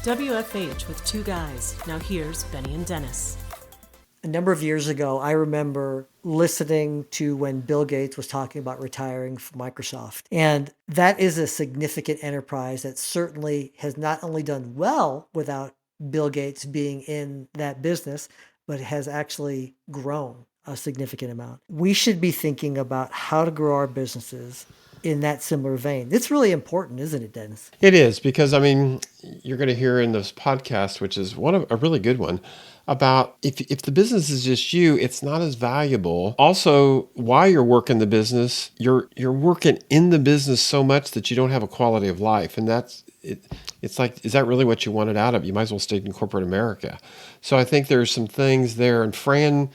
WFH with two guys. Now here's Benny and Dennis. A number of years ago, I remember listening to when Bill Gates was talking about retiring from Microsoft. And that is a significant enterprise that certainly has not only done well without Bill Gates being in that business, but has actually grown a significant amount. We should be thinking about how to grow our businesses in that similar vein. It's really important, isn't it, Dennis? It is because, you're going to hear in this podcast, which is a really good one, about if the business is just you, it's not as valuable. Also, while you're working the business, you're working in the business so much that you don't have a quality of life. And that's it. It's like, is that really what you wanted out of it? You might as well stay in corporate America. So I think there's some things there. And Franne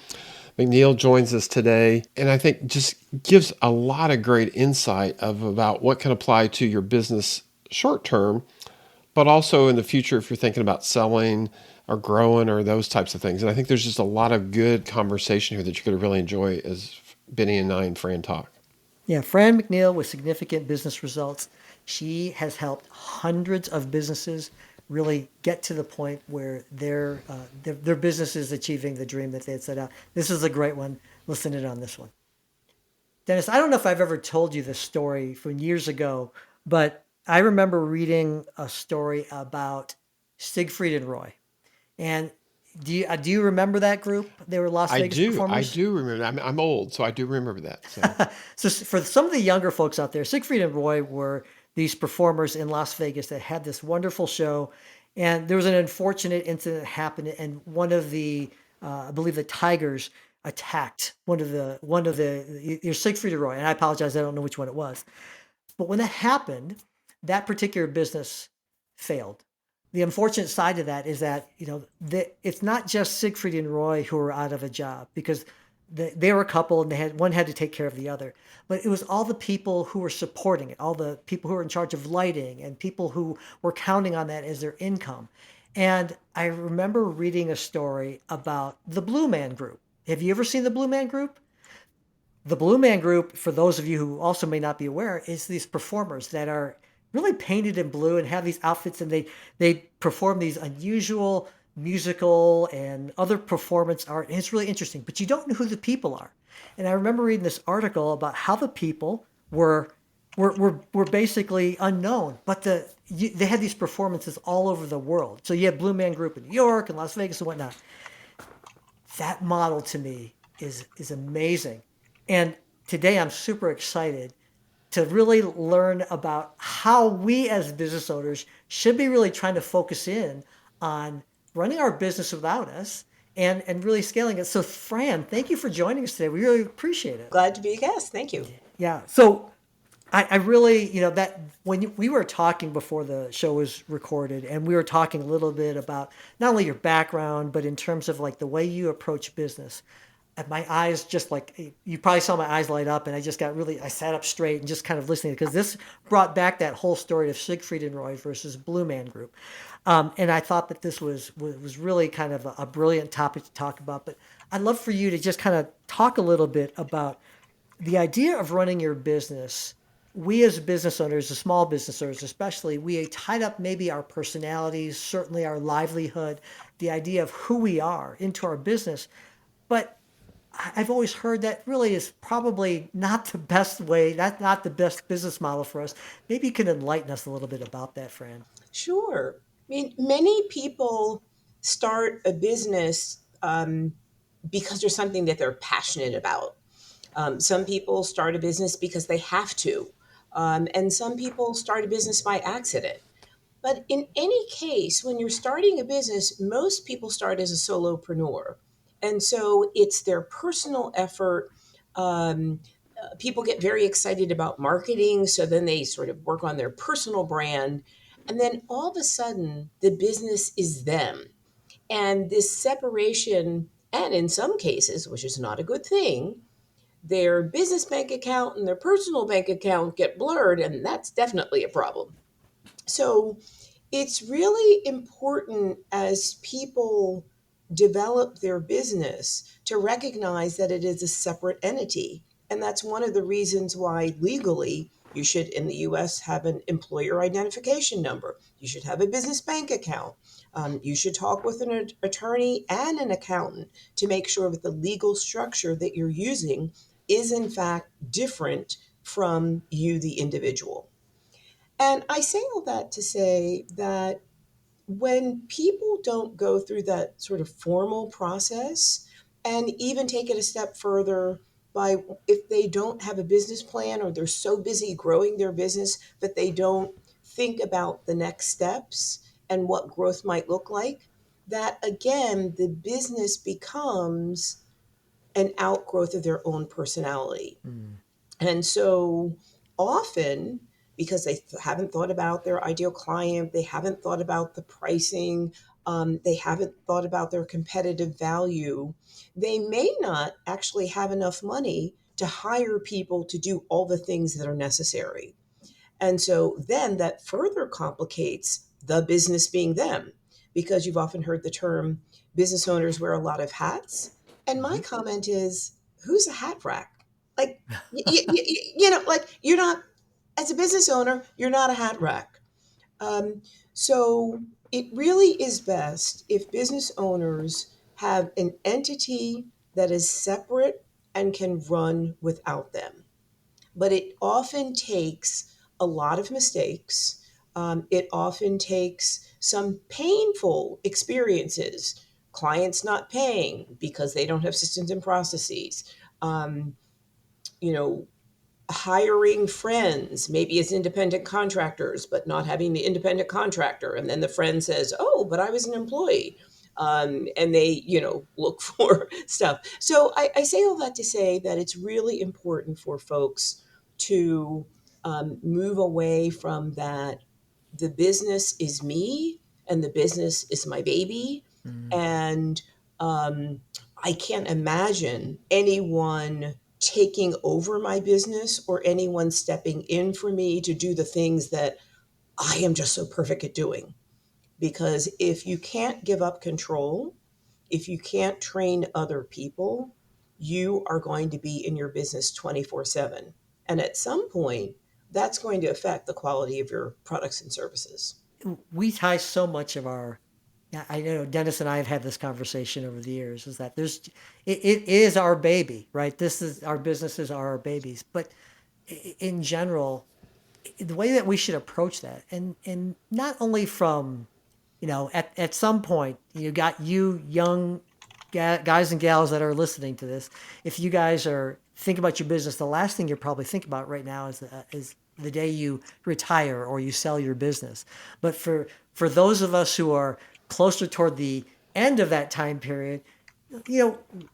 McNeal joins us today, and I think just gives a lot of great insight about what can apply to your business short term, but also in the future if you're thinking about selling or growing or those types of things. And I think there's just a lot of good conversation here that you're going to really enjoy as Benny and I and Fran talk. Yeah, Franne McNeal with significant business results. She has helped hundreds of businesses really get to the point where their business is achieving the dream that they had set out. This is a great one. Listen in on this one. Dennis, I don't know if I've ever told you this story from years ago, but I remember reading a story about Siegfried and Roy. And do you remember that group? They were Las Vegas I performers. do remember. I'm old, so I do remember that. So So for some of the younger folks out there, Siegfried and Roy were these performers in Las Vegas that had this wonderful show. And there was an unfortunate incident that happened, and one of the, I believe the tigers attacked your Siegfried and Roy. And I apologize, I don't know which one it was. But when that happened, that particular business failed. The unfortunate side of that is that, it's not just Siegfried and Roy who were out of a job, because they were a couple and one had to take care of the other. But it was all the people who were supporting it, all the people who were in charge of lighting and people who were counting on that as their income. And I remember reading a story about the Blue Man Group. Have you ever seen the Blue Man Group? The Blue Man Group, for those of you who also may not be aware, is these performers that are really painted in blue and have these outfits, and they perform these unusual musical and other performance art, and it's really interesting. But you don't know who the people are. And I remember reading this article about how the people were basically unknown, but they had these performances all over the world. So you have Blue Man Group in New York and Las Vegas and whatnot. That model to me is amazing. And today I'm super excited to really learn about how we as business owners should be really trying to focus in on running our business without us and really scaling it. So Fran, thank you for joining us today. We really appreciate it. Glad to be a guest. Thank you. Yeah. So I really, that when we were talking before the show was recorded, and we were talking a little bit about not only your background, but in terms of like the way you approach business. And my eyes just like, you probably saw my eyes light up, and I sat up straight and just kind of listening, because this brought back that whole story of Siegfried and Roy versus Blue Man Group. And I thought that this was really kind of a brilliant topic to talk about. But I'd love for you to just kind of talk a little bit about the idea of running your business. We as business owners, the small business owners especially, we tied up maybe our personalities, certainly our livelihood, the idea of who we are into our business. But I've always heard that really is probably not the best way, that's not the best business model for us. Maybe you can enlighten us a little bit about that, Fran. Sure. I mean, many people start a business because there's something that they're passionate about. Some people start a business because they have to. And some people start a business by accident. But in any case, when you're starting a business, most people start as a solopreneur. And so it's their personal effort. People get very excited about marketing, so then they sort of work on their personal brand. And then all of a sudden, the business is them. And this separation, and in some cases, which is not a good thing, their business bank account and their personal bank account get blurred, and that's definitely a problem. So it's really important as people develop their business to recognize that it is a separate entity. And that's one of the reasons why legally You should, in the US, have an employer identification number. You should have a business bank account. You should talk with an attorney and an accountant to make sure that the legal structure that you're using is, in fact, different from you, the individual. And I say all that to say that when people don't go through that sort of formal process and even take it a step further by if they don't have a business plan or they're so busy growing their business that they don't think about the next steps and what growth might look like, that again, the business becomes an outgrowth of their own personality. Mm. And so often, because they haven't thought about their ideal client, they haven't thought about the pricing, they haven't thought about their competitive value, they may not actually have enough money to hire people to do all the things that are necessary. And so then that further complicates the business being them, because you've often heard the term business owners wear a lot of hats. And my Mhm. comment is, who's a hat rack? Like, you know, like you're not, as a business owner, you're not a hat rack. Um, so it really is best if business owners have an entity that is separate and can run without them, but it often takes a lot of mistakes. It often takes some painful experiences, clients not paying because they don't have systems and processes, um, you know, hiring friends, maybe as independent contractors, but not having the independent contractor. And then the friend says, oh, but I was an employee. And they, look for stuff. So I say all that to say that it's really important for folks to move away from that. The business is me and the business is my baby. Mm. And I can't imagine anyone taking over my business or anyone stepping in for me to do the things that I am just so perfect at doing. Because if you can't give up control, if you can't train other people, you are going to be in your business 24/7. And at some point, that's going to affect the quality of your products and services. We tie so much of our, yeah, I know Dennis and I have had this conversation over the years, is that it is our baby, right? This is our businesses are our babies, but in general, the way that we should approach that, and not only from, at some point, you got you young guys and gals that are listening to this. If you guys are thinking about your business, the last thing you're probably thinking about right now is the day you retire or you sell your business. But for those of us who are closer toward the end of that time period,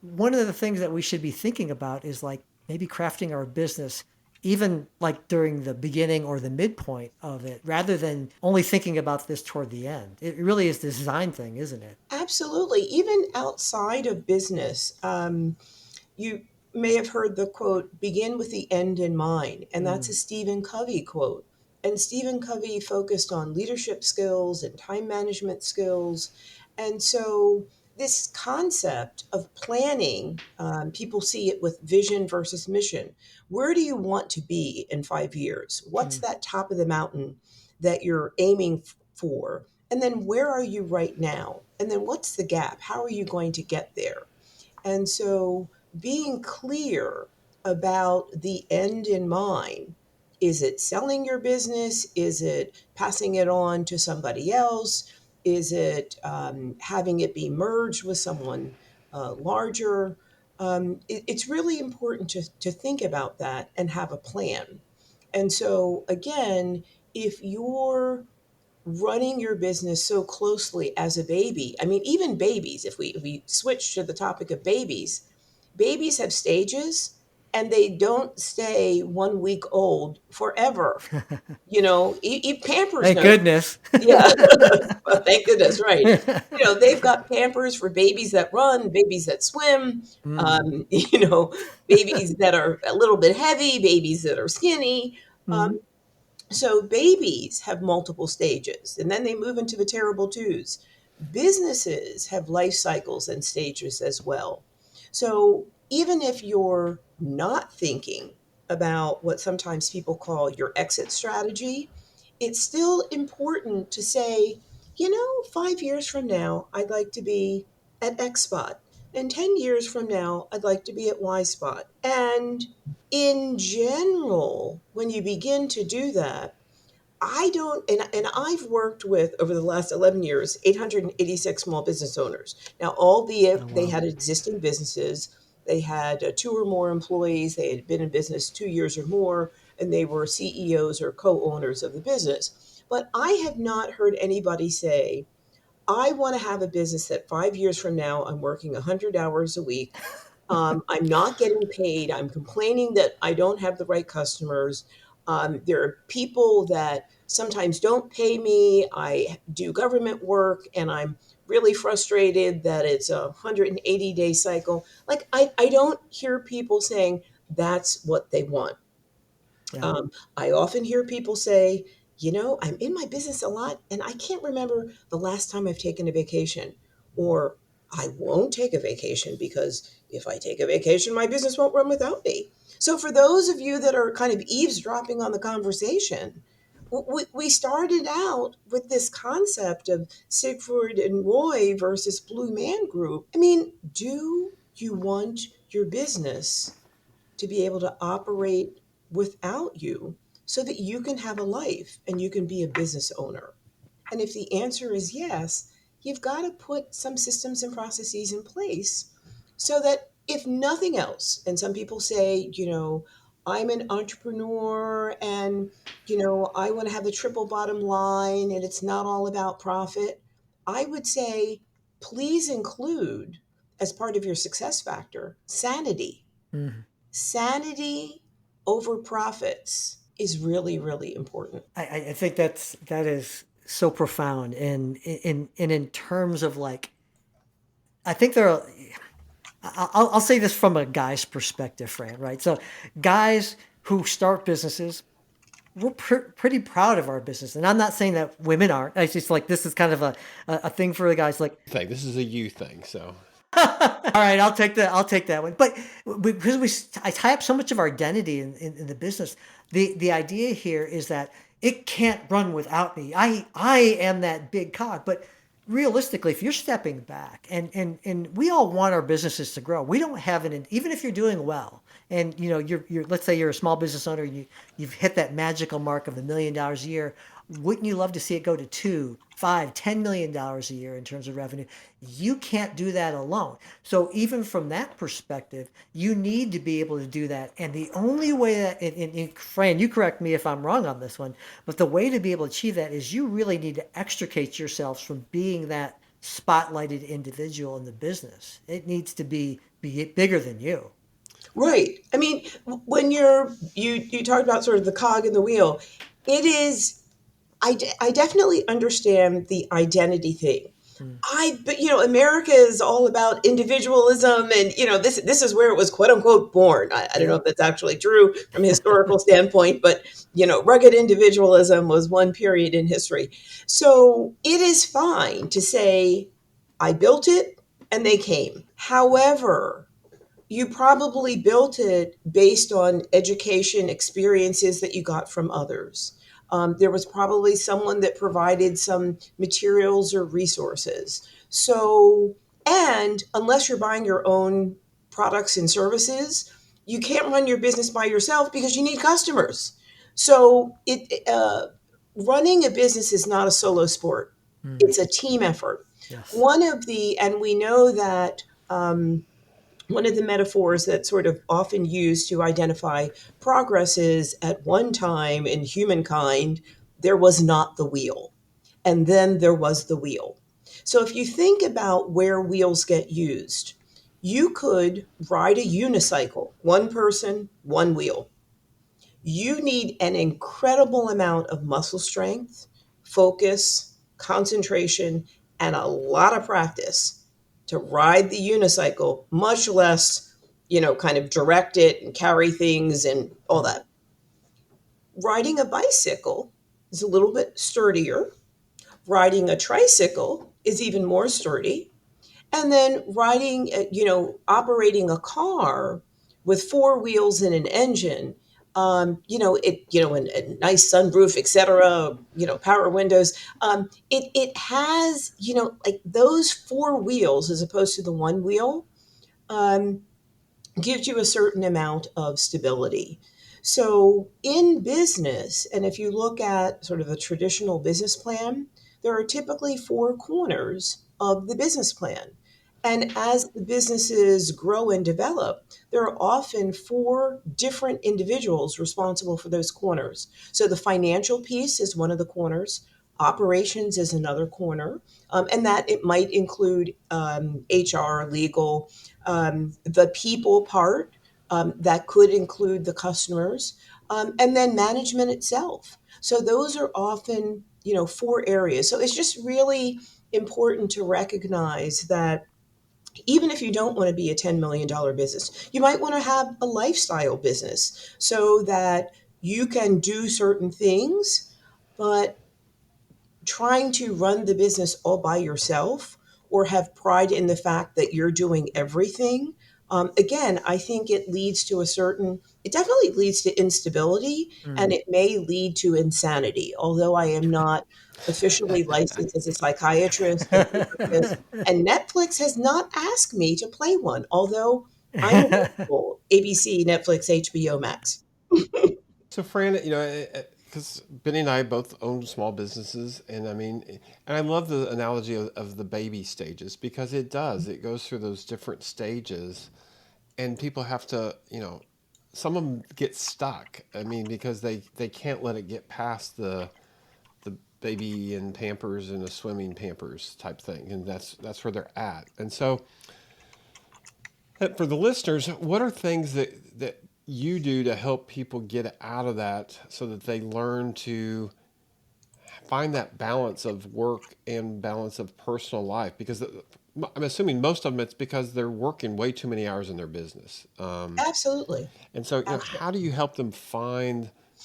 one of the things that we should be thinking about is like maybe crafting our business even like during the beginning or the midpoint of it, rather than only thinking about this toward the end. It really is this design thing, isn't it? Absolutely. Even outside of business, you may have heard the quote, begin with the end in mind. And that's Mm. a Stephen Covey quote. And Stephen Covey focused on leadership skills and time management skills. And so, this concept of planning, people see it with vision versus mission. Where do you want to be in 5 years? What's Mm. that top of the mountain that you're aiming for? And then, where are you right now? And then, what's the gap? How are you going to get there? And so being clear about the end in mind, is it selling your business? Is it passing it on to somebody else? Is it having it be merged with someone larger? It's really important to think about that and have a plan. And so, again, if you're running your business so closely as a baby. I mean, even babies, if we switch to the topic of babies, babies have stages and they don't stay 1 week old forever. Pampers Thank know. goodness. Yeah. Well, thank goodness, right. They've got Pampers for babies that run, babies that swim, Mm. babies that are a little bit heavy, babies that are skinny. Mm. Um, so babies have multiple stages and then they move into the terrible twos. Businesses have life cycles and stages as well. So even if you're not thinking about what sometimes people call your exit strategy, it's still important to say, 5 years from now, I'd like to be at X spot. And 10 years from now, I'd like to be at Y spot. And in general, when you begin to do that, I don't, and I've worked with over the last 11 years, 886 small business owners. Now, Oh, albeit they wow. had existing businesses, they had two or more employees, they had been in business 2 years or more, and they were CEOs or co owners of the business. But I have not heard anybody say, I want to have a business that 5 years from now, I'm working 100 hours a week. I'm not getting paid. I'm complaining that I don't have the right customers. There are people that sometimes don't pay me. I do government work and I'm really frustrated that it's a 180-day cycle. Like, I don't hear people saying that's what they want. Yeah. I often hear people say, I'm in my business a lot and I can't remember the last time I've taken a vacation. Or I won't take a vacation because if I take a vacation, my business won't run without me. So, for those of you that are kind of eavesdropping on the conversation, we started out with this concept of Siegfried and Roy versus Blue Man Group. I mean, do you want your business to be able to operate without you so that you can have a life and you can be a business owner? And if the answer is yes, you've got to put some systems and processes in place so that if nothing else, and some people say, I'm an entrepreneur and, I want to have the triple bottom line and it's not all about profit. I would say, please include as part of your success factor sanity. Mhm. Sanity over profits is really, really important. I think that is so profound, and in terms of like, I think there are. I'll say this from a guy's perspective, Fran. Right? So, guys who start businesses, we're pretty proud of our business, and I'm not saying that women aren't. It's just like this is kind of a thing for the guys. Like, Thing. This is a you thing. So all right, I'll take that one. But because I tie up so much of our identity in the business, the idea here is that it can't run without me. I am that big cog. But realistically, if you're stepping back, and we all want our businesses to grow, we don't have an, even if you're doing well, and you're let's say you're a small business owner, and you've hit that magical mark of $1 million a year. Wouldn't you love to see it go to 2, 5, $10 million a year in terms of revenue? You can't do that alone. So even from that perspective, you need to be able to do that. And the only way that, and Fran, you correct me if I'm wrong on this one, but the way to be able to achieve that is you really need to extricate yourselves from being that spotlighted individual in the business. It needs to be bigger than you. Right. I mean, when you talked about sort of the cog in the wheel, it is. I definitely understand the identity thing. Mm. But America is all about individualism, and this is where it was quote unquote born. I don't know Yep. if that's actually true from a historical standpoint, but rugged individualism was one period in history. So it is fine to say, I built it and they came. However, you probably built it based on education experiences that you got from others. There was probably someone that provided some materials or resources. So, and unless you're buying your own products and services, you can't run your business by yourself because you need customers. So, running a business is not a solo sport, Mm. it's a team effort. Yes. And we know that. One of the metaphors that's sort of often used to identify progress is at one time in humankind, there was not the wheel, and then there was the wheel. So if you think about where wheels get used, you could ride a unicycle, one person, one wheel. You need an incredible amount of muscle strength, focus, concentration, and a lot of practice to ride the unicycle, much less, kind of direct it and carry things and all Mm. that. Riding a bicycle is a little bit sturdier. Riding a tricycle is even more sturdy. And then operating a car with four wheels and an engine, and a nice sunroof, etc. Power windows. It has like those four wheels as opposed to the one wheel. Um, Gives you a certain amount of stability. So, in business, and if you look at sort of a traditional business plan, there are typically four corners of the business plan. And as the businesses grow and develop, there are often four different individuals responsible for those corners. So, the financial piece is one of the corners, operations is another corner, and that it might include HR, legal, the people part that could include the customers, and then management itself. So those are often, four areas. So it's just really important to recognize that even if you don't want to be a $10 million business, you might want to have a lifestyle business so that you can do certain things, but trying to run the business all by yourself or have pride in the fact that you're doing everything, again, I think it definitely leads to instability and Mm. it may lead to insanity. Although I am not officially licensed as a psychiatrist or therapist, and Netflix has not asked me to play one, although I'm available ABC, Netflix, HBO Max. So, Fran, because Benny and I both own small businesses, and and I love the analogy of the baby stages because it does. It goes through those different stages, and people have to, some of them get stuck. Because they can't let it get past the baby in Pampers and a swimming Pampers type thing, and that's where they're at. And so, for the listeners, what are things that you do to help people get out of that so that they learn to find that balance of work and balance of personal life? Because I'm assuming most of them it's because they're working way too many hours in their business. Absolutely. And so, Absolutely. how do you help them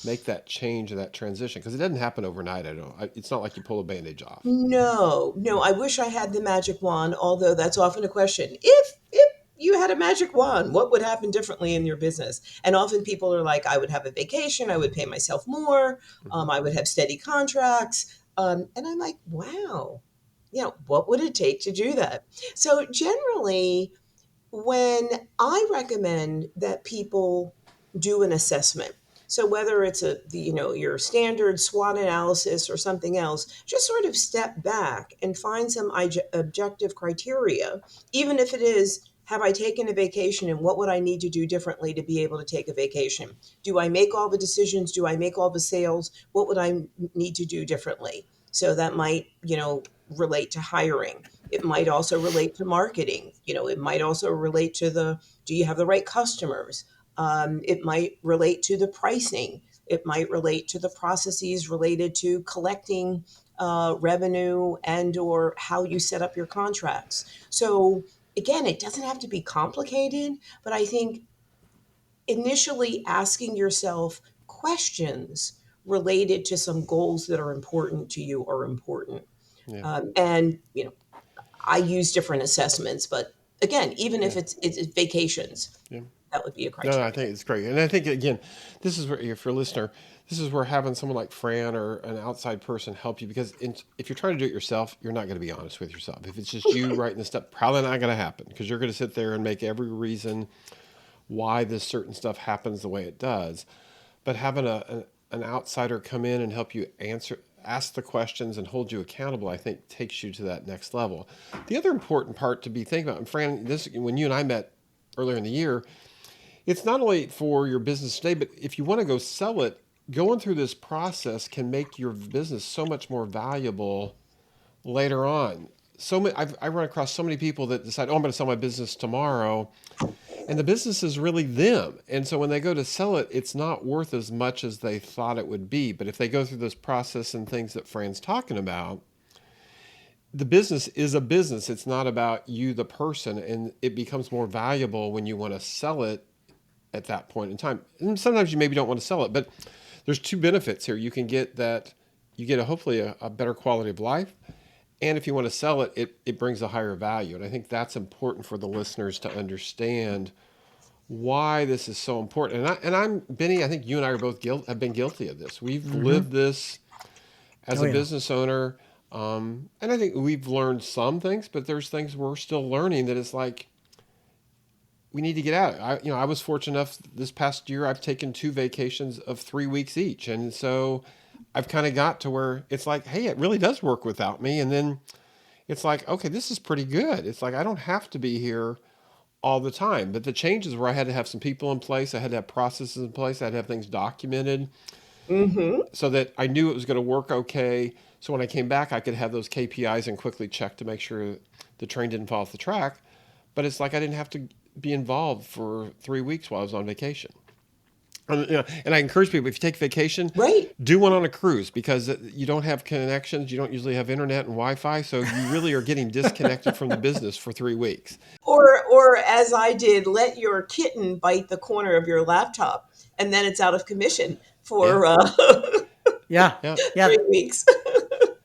make that change or that transition? Because it doesn't happen overnight. I don't. It's not like you pull a bandage off. No, no, I wish I had the magic wand, although that's often a question. If you had a magic wand, what would happen differently in your business? And often people are like, I would have a vacation, I would pay myself more, Hmm. I would have steady contracts. And I'm like, wow, what would it take to do that? So generally, when I recommend that people do an assessment, so whether it's your standard SWOT analysis or something else, just sort of step back and find some objective criteria, even if it is, have I taken a vacation and what would I need to do differently to be able to take a vacation? Do I make all the decisions? Do I make all the sales? What would I need to do differently? So that might, relate to hiring. It might also relate to marketing. It might also relate to do you have the right customers? It might relate to the pricing. It might relate to the processes related to collecting revenue and or how you set up your contracts. So again, it doesn't have to be complicated, but I think initially asking yourself questions related to some goals that are important to you are important. Yeah. And I use different assessments, but again, even if Yeah. it's vacations, Yeah. that would be a No, I criteria. think it's great, and I think again, this is where if you're a listener, this is where having someone like Fran or an outside person help you because if you're trying to do it yourself, you're not going to be honest with yourself. If it's just you writing this stuff, probably not going to happen because you're going to sit there and make every reason why this certain stuff happens the way it does. But having an outsider come in and help you ask the questions and hold you accountable, I think takes you to that next level. The other important part to be thinking about, and Fran, this when you and I met earlier in the year, it's not only for your business today, but if you want to go sell it, going through this process can make your business so much more valuable later on. I run across so many people that decide, oh, I'm going to sell my business tomorrow, and the business is really them. And so when they go to sell it, it's not worth as much as they thought it would be. But if they go through this process and things that Fran's talking about, the business is a business. It's not about you, the person, and it becomes more valuable when you want to sell it at that point in time. And sometimes you maybe don't want to sell it, but there's two benefits here. You can get that, you get hopefully a better quality of life. And if you want to sell it, it brings a higher value. And I think that's important for the listeners to understand why this is so important. I'm Benny. I think you and I are both have been guilty of this. We've Mm-hmm. lived this as Oh a yeah. business owner, and I think we've learned some things, but there's things we're still learning that it's like we need to get out. I was fortunate enough this past year. I've taken 2 vacations of 3 weeks each, and so I've kind of got to where it's like, hey, it really does work without me. And then it's like, okay, this is pretty good. It's like I don't have to be here all the time. But the changes where I had to have some people in place, I had to have processes in place, I had to have things documented Mm-hmm. so that I knew it was going to work okay. So when I came back, I could have those KPIs and quickly check to make sure the train didn't fall off the track. But it's like I didn't have to be involved for 3 weeks while I was on vacation. And I encourage people, if you take vacation, Right. do one on a cruise because you don't have connections. You don't usually have internet and Wi-Fi. So you really are getting disconnected from the business for 3 weeks. Or as I did, let your kitten bite the corner of your laptop, and then it's out of commission Yeah. for Yeah. Yeah. Yeah. 3 weeks.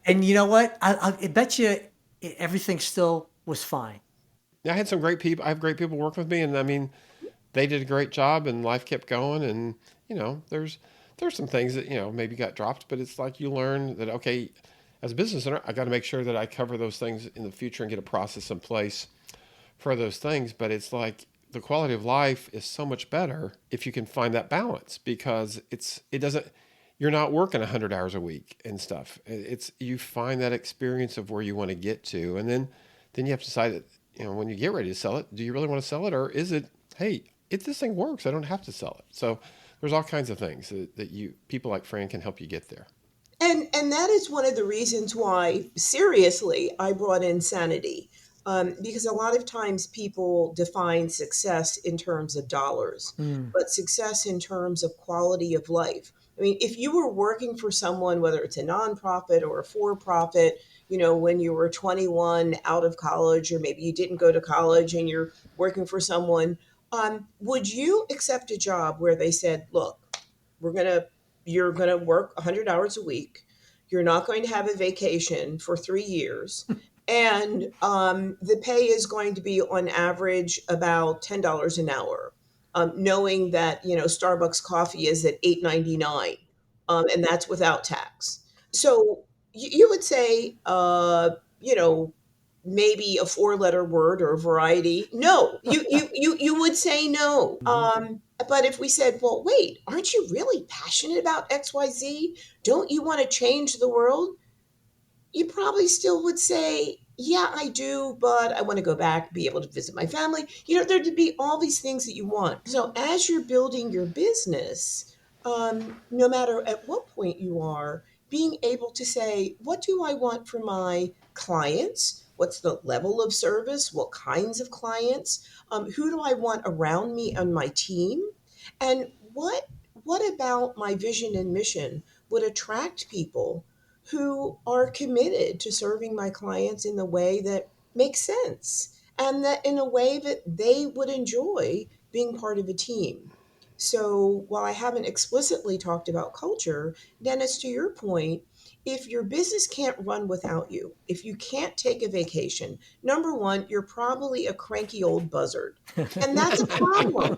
And you know what? I bet you everything still was fine. I had some great people. I have great people working with me. And I mean, they did a great job and life kept going. And, there's some things that, maybe got dropped, but it's like you learn that, okay, as a business owner, I got to make sure that I cover those things in the future and get a process in place for those things. But it's like the quality of life is so much better if you can find that balance because it doesn't, you're not working 100 hours a week and stuff. You find that experience of where you want to get to. And then you have to decide that, when you get ready to sell it, do you really want to sell it? Or is it, hey, if this thing works, I don't have to sell it. So there's all kinds of things that people like Fran can help you get there. And that is one of the reasons why, seriously, I brought in sanity. Because a lot of times people define success in terms of dollars, Mm. but success in terms of quality of life. I mean, if you were working for someone, whether it's a nonprofit or a for profit, when you were 21 out of college, or maybe you didn't go to college and you're working for someone, would you accept a job where they said, look, we're going to you're going to work 100 hours a week. You're not going to have a vacation for 3 years. And the pay is going to be on average about $10 an hour, knowing that, Starbucks coffee is at $8.99, and that's without tax. So you would say, maybe a four-letter word or a variety. No, you would say no. Mhm. But if we said, well, wait, aren't you really passionate about XYZ? Don't you want to change the world? You probably still would say, yeah, I do, but I want to go back, be able to visit my family. There'd be all these things that you want. So as you're building your business, no matter at what point you are, being able to say, what do I want for my clients? What's the level of service? What kinds of clients? Who do I want around me on my team? And what about my vision and mission would attract people who are committed to serving my clients in the way that makes sense and that in a way that they would enjoy being part of a team. So while I haven't explicitly talked about culture, Dennis, to your point, if your business can't run without you, if you can't take a vacation, number one, you're probably a cranky old buzzard. And that's a problem.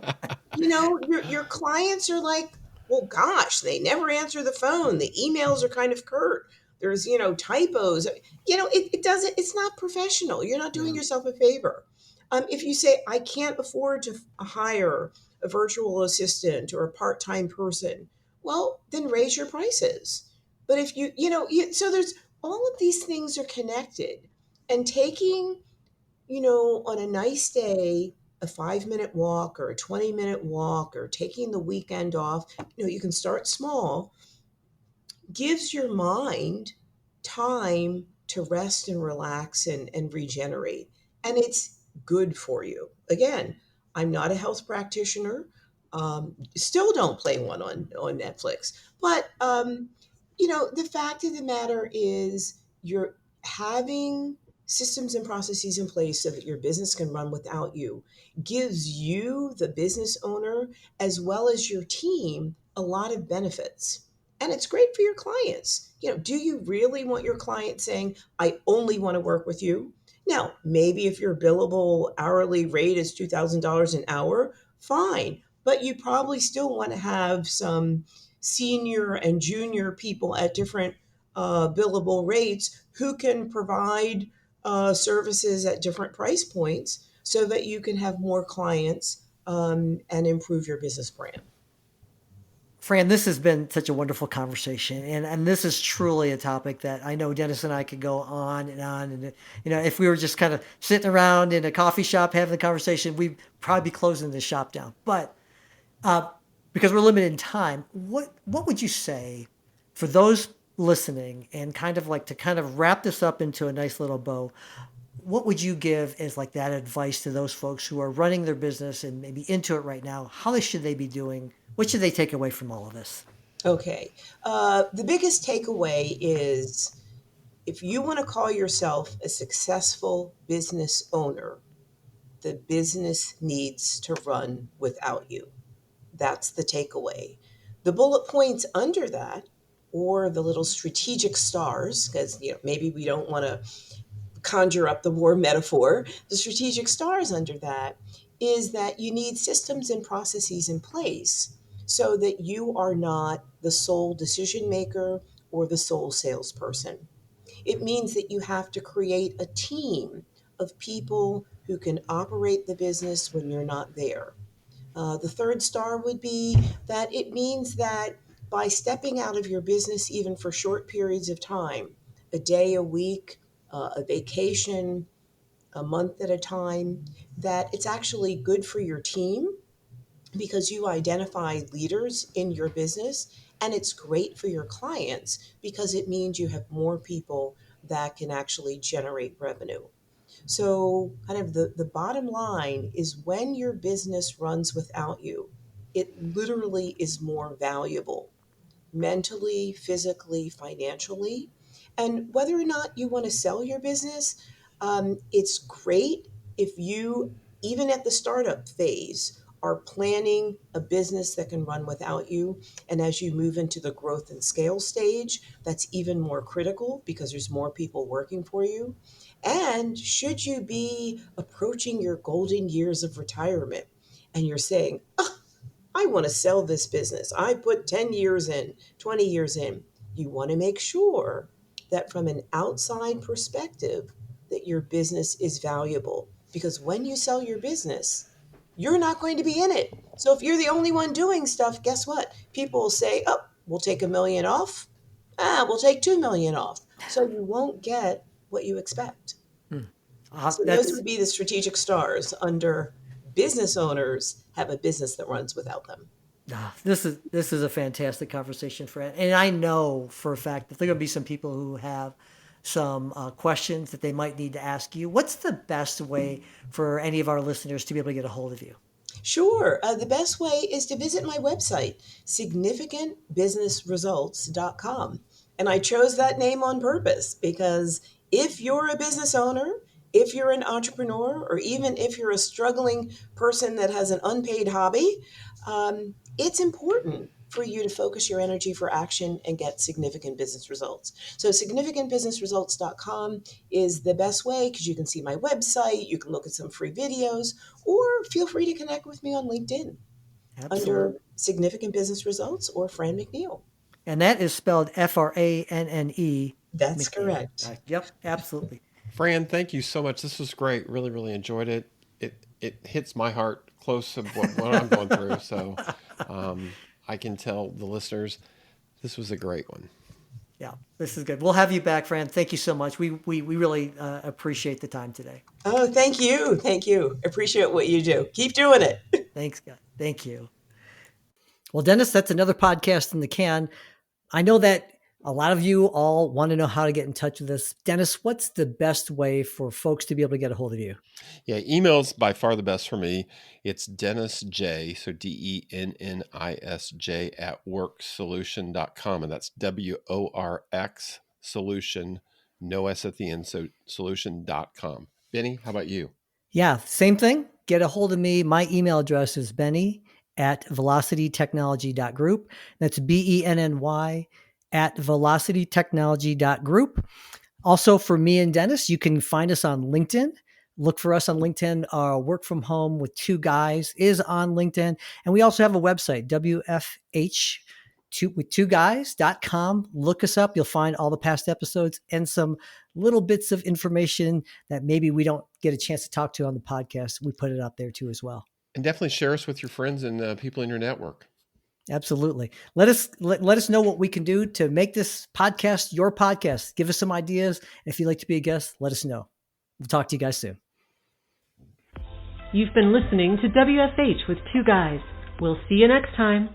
Your clients are like, well, gosh, they never answer the phone. The emails are kind of curt. There's, typos. It doesn't, it's not professional. You're not doing Yeah. yourself a favor. If you say, I can't afford to hire a virtual assistant or a part-time person, well, then raise your prices. But if so there's all of these things are connected, and taking, on a nice day, a 5-minute walk or a 20-minute walk or taking the weekend off, you can start small, gives your mind time to rest and relax and regenerate. And it's good for you. Again, I'm not a health practitioner. Still don't play one on Netflix. But, the fact of the matter is you're having systems and processes in place so that your business can run without you gives you, the business owner, as well as your team, a lot of benefits. And it's great for your clients. Do you really want your client saying, I only want to work with you? Now, maybe if your billable hourly rate is $2,000 an hour, fine. But you probably still want to have some senior and junior people at different billable rates who can provide services at different price points so that you can have more clients and improve your business brand. Fran, this has been such a wonderful conversation, and this is truly a topic that I know Dennis and I could go on and on. And if we were just kind of sitting around in a coffee shop having the conversation, we'd probably be closing the shop down. But because we're limited in time, what would you say for those listening, and kind of like to kind of wrap this up into a nice little bow? What would you give as like that advice to those folks who are running their business and maybe into it right now? How should they be doing? What should they take away from all of this? Okay. The biggest takeaway is if you want to call yourself a successful business owner, the business needs to run without you. That's the takeaway. The bullet points under that, or the little strategic stars, because maybe we don't want to conjure up the war metaphor. The strategic stars under that is that you need systems and processes in place so that you are not the sole decision maker or the sole salesperson. It means that you have to create a team of people who can operate the business when you're not there. The third star would be that it means that by stepping out of your business, even for short periods of time, a day, a week, a vacation, a month at a time, that it's actually good for your team because you identify leaders in your business, and it's great for your clients because it means you have more people that can actually generate revenue. So, kind of the bottom line is when your business runs without you, it literally is more valuable mentally, physically, financially. And whether or not you want to sell your business, it's great if you, even at the startup phase, are planning a business that can run without you. And as you move into the growth and scale stage, that's even more critical because there's more people working for you. And should you be approaching your golden years of retirement and you're saying, oh, I want to sell this business. I put 10 years in, 20 years in. You want to make sure that from an outside perspective that your business is valuable because when you sell your business, you're not going to be in it. So if you're the only one doing stuff, guess what? People will say, "Oh, we'll take $1 million off. We'll take $2 million off." So you won't get what you expect. So those That's would be the strategic stars under business owners have a business that runs without them. this is a fantastic conversation, Fran. And I know for a fact that there are going to be some people who have some questions that they might need to ask you. What's the best way for any of our listeners to be able to get a hold of you? Sure. The best way is to visit my website, significantbusinessresults.com. And I chose that name on purpose because if you're a business owner, if you're an entrepreneur, or even if you're a struggling person that has an unpaid hobby, it's important for you to focus your energy for action and get significant business results. So significantbusinessresults.com is the best way because you can see my website, you can look at some free videos, or feel free to connect with me on LinkedIn under Significant Business Results or Franne McNeal. And that is spelled Franne. That's McNeal. correct. Yep, absolutely. Fran, thank you so much. This was great. Really, really enjoyed it. It hits my heart close of what I'm going through. So I can tell the listeners this was a great one. Yeah, this is good. We'll have you back, Fran. Thank you so much. We really appreciate the time today. Oh, thank you. Thank you. Appreciate what you do. Keep doing it. Thanks, guys. Thank you. Well, Dennis, that's another podcast in the can. I know that a lot of you all want to know how to get in touch with us. Dennis, what's the best way for folks to be able to get a hold of you? Yeah, email's by far the best for me. It's Dennis J, so DENNISJ at worksolution.com. And that's WORX solution, no S at the end, so solution.com. Benny, how about you? Yeah, same thing. Get a hold of me. My email address is benny@velocitytechnology.group. That's BENNY at velocitytechnology.group. Also, for me and Dennis, you can find us on LinkedIn. Look for us on LinkedIn. Our Work From Home with Two Guys is on LinkedIn. And we also have a website, WFH2guys.com. Look us up. You'll find all the past episodes and some little bits of information that maybe we don't get a chance to talk to on the podcast. We put it out there too as well. And definitely share us with your friends and people in your network. Absolutely. Let us know what we can do to make this podcast your podcast. Give us some ideas. And if you'd like to be a guest, let us know. We'll talk to you guys soon. You've been listening to WFH with Two Guys. We'll see you next time.